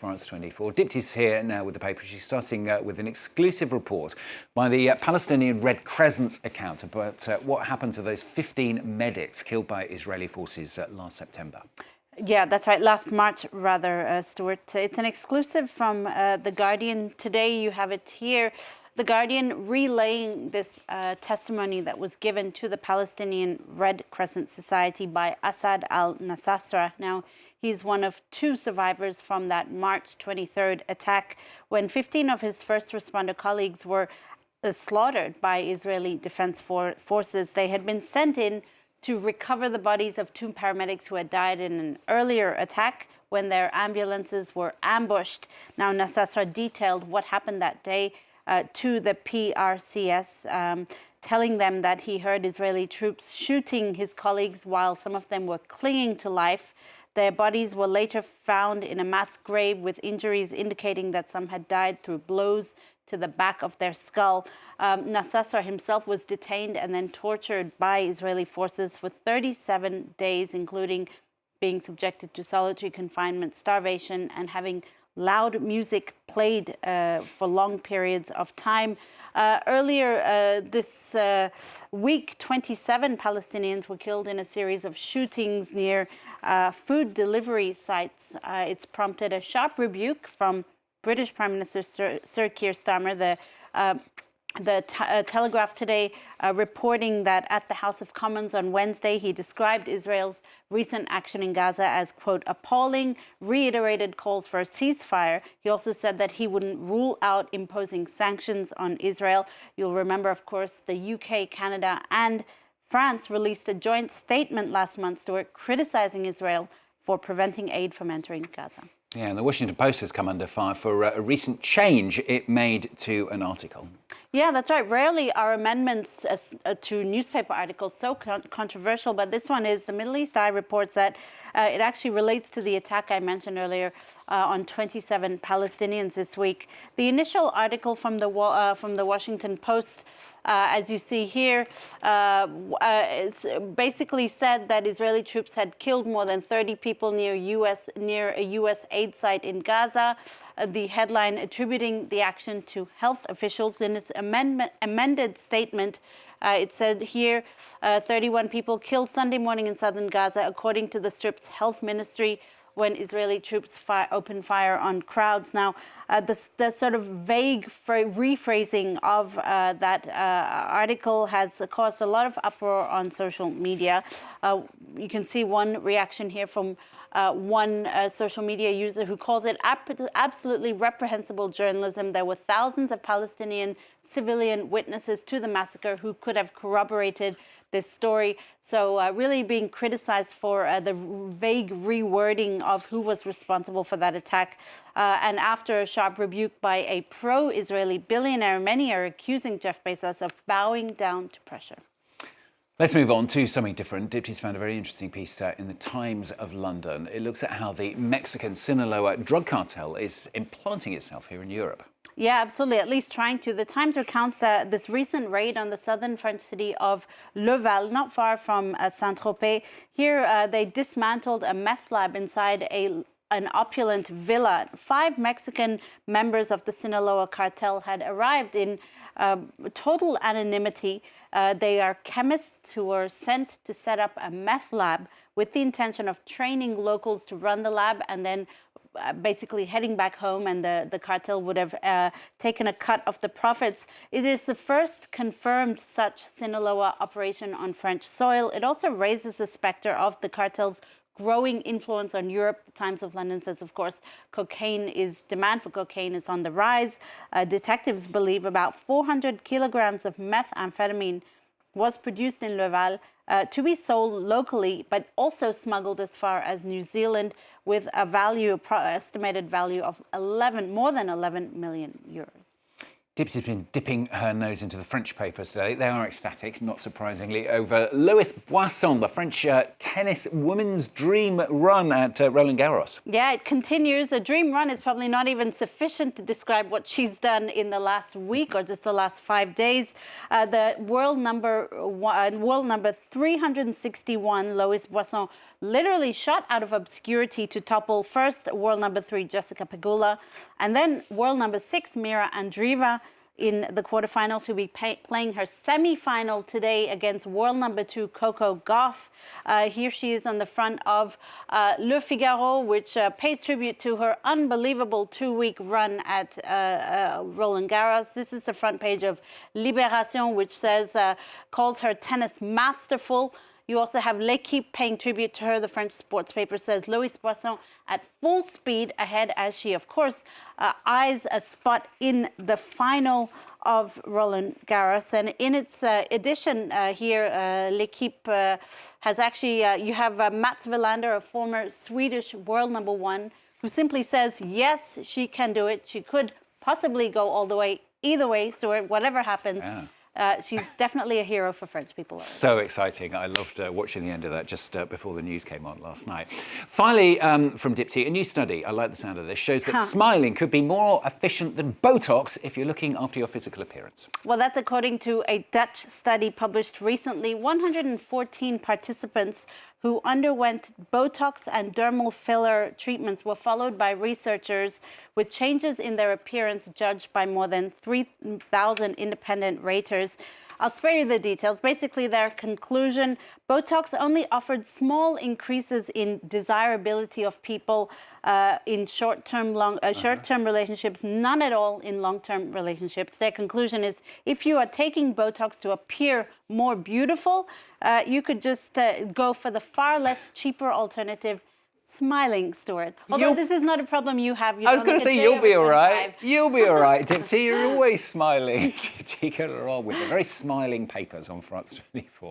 France 24. Dipti's here now with the paper. She's starting with an exclusive report by the Palestinian Red Crescent account about what happened to those 15 medics killed by Israeli forces last September. Yeah, that's right. Last March, rather, Stuart. It's an exclusive from The Guardian. Today you have it here. The Guardian relaying this testimony that was given to the Palestinian Red Crescent Society by Asaad al-Nasasra. Now, he's one of two survivors from that March 23rd attack when 15 of his first responder colleagues were slaughtered by Israeli defense forces. They had been sent in to recover the bodies of two paramedics who had died in an earlier attack when their ambulances were ambushed. Now, Nasasra detailed what happened that day to the PRCS, telling them that he heard Israeli troops shooting his colleagues while some of them were clinging to life. Their bodies were later found in a mass grave with injuries indicating that some had died through blows to the back of their skull. Nasasra himself was detained and then tortured by Israeli forces for 37 days, including being subjected to solitary confinement, starvation, and having loud music played for long periods of time. Earlier this week, 27 Palestinians were killed in a series of shootings near food delivery sites. It's prompted a sharp rebuke from British Prime Minister Sir Keir Starmer. The Telegraph today reporting that at the House of Commons on Wednesday, he described Israel's recent action in Gaza as, quote, appalling, reiterated calls for a ceasefire. He also said that he wouldn't rule out imposing sanctions on Israel. You'll remember, of course, the UK, Canada, and France released a joint statement last month, Stuart, criticizing Israel for preventing aid from entering Gaza. Yeah, and the Washington Post has come under fire for a recent change it made to an article. Yeah, that's right. Rarely are amendments to newspaper articles so controversial, but this one is. The Middle East Eye reports that it actually relates to the attack I mentioned earlier on 27 Palestinians this week. The initial article from the Washington Post, as you see here, it's basically said that Israeli troops had killed more than 30 people near a U.S. aid site in Gaza. The headline attributing the action to health officials. In its amended statement, it said here, 31 people killed Sunday morning in southern Gaza, according to the Strip's health ministry, when Israeli troops opened fire on crowds. Now, the sort of vague rephrasing of that article has caused a lot of uproar on social media. You can see one reaction here from one social media user who calls it absolutely reprehensible journalism. There were thousands of Palestinian civilian witnesses to the massacre who could have corroborated this story. So really being criticized for the vague rewording of who was responsible for that attack. And after a sharp rebuke by a pro-Israeli billionaire, many are accusing Jeff Bezos of bowing down to pressure. Let's move on to something different. Dipti's found a very interesting piece in the Times of London. It looks at how the Mexican Sinaloa drug cartel is implanting itself here in Europe. Yeah, absolutely, at least trying to. The Times recounts this recent raid on the southern French city of Laval, not far from Saint-Tropez. Here, they dismantled a meth lab inside an opulent villa. 5 Mexican members of the Sinaloa cartel had arrived in total anonymity. They are chemists who were sent to set up a meth lab with the intention of training locals to run the lab and then basically heading back home, and the cartel would have taken a cut of the profits. It is the first confirmed such Sinaloa operation on French soil. It also raises the specter of the cartel's growing influence on Europe. The Times of London says, of course, demand for cocaine is on the rise. Detectives believe about 400 kilograms of methamphetamine was produced in Laval to be sold locally, but also smuggled as far as New Zealand with a estimated value of more than 11 million euros. Dipsy's been dipping her nose into the French papers today. They are ecstatic, not surprisingly, over Loïs Boisson, the French tennis women's dream run at Roland Garros. Yeah, it continues. A dream run is probably not even sufficient to describe what she's done in the last week or just the last 5 days. The world number 361, Loïs Boisson, literally shot out of obscurity to topple first world number 3, Jessica Pegula, and then world number 6, Mira Andreeva, in the quarterfinals. She'll be playing her semi-final today against world number 2, Coco Gauff. Here she is on the front of Le Figaro, which pays tribute to her unbelievable 2-week run at Roland Garros. This is the front page of Libération, which says, calls her tennis masterful. You also have L'Équipe paying tribute to her. The French sports paper says Loïs Boisson at full speed ahead as she, of course, eyes a spot in the final of Roland Garros. And in its edition here, L'Équipe has actually, you have Mats Wilander, a former Swedish world number 1, who simply says, yes, she can do it. She could possibly go all the way, either way, so whatever happens. Yeah. She's definitely a hero for French people. So exciting. I loved watching the end of that just before the news came on last night. Finally, from Dipty, a new study, I like the sound of this, shows that smiling could be more efficient than Botox if you're looking after your physical appearance. Well, that's according to a Dutch study published recently. 114 participants who underwent Botox and dermal filler treatments were followed by researchers with changes in their appearance judged by more than 3,000 independent raters. I'll spare you the details. Basically, their conclusion, Botox only offered small increases in desirability of people in short-term relationships, none at all in long-term relationships. Their conclusion is if you are taking Botox to appear more beautiful, you could just go for the far less cheaper alternative, smiling, Stuart. Although this is not a problem you have. I was going to say, you'll be all right. You'll be all right, Dipty. You're always smiling. Dipty Keller with the very smiling papers on France 24.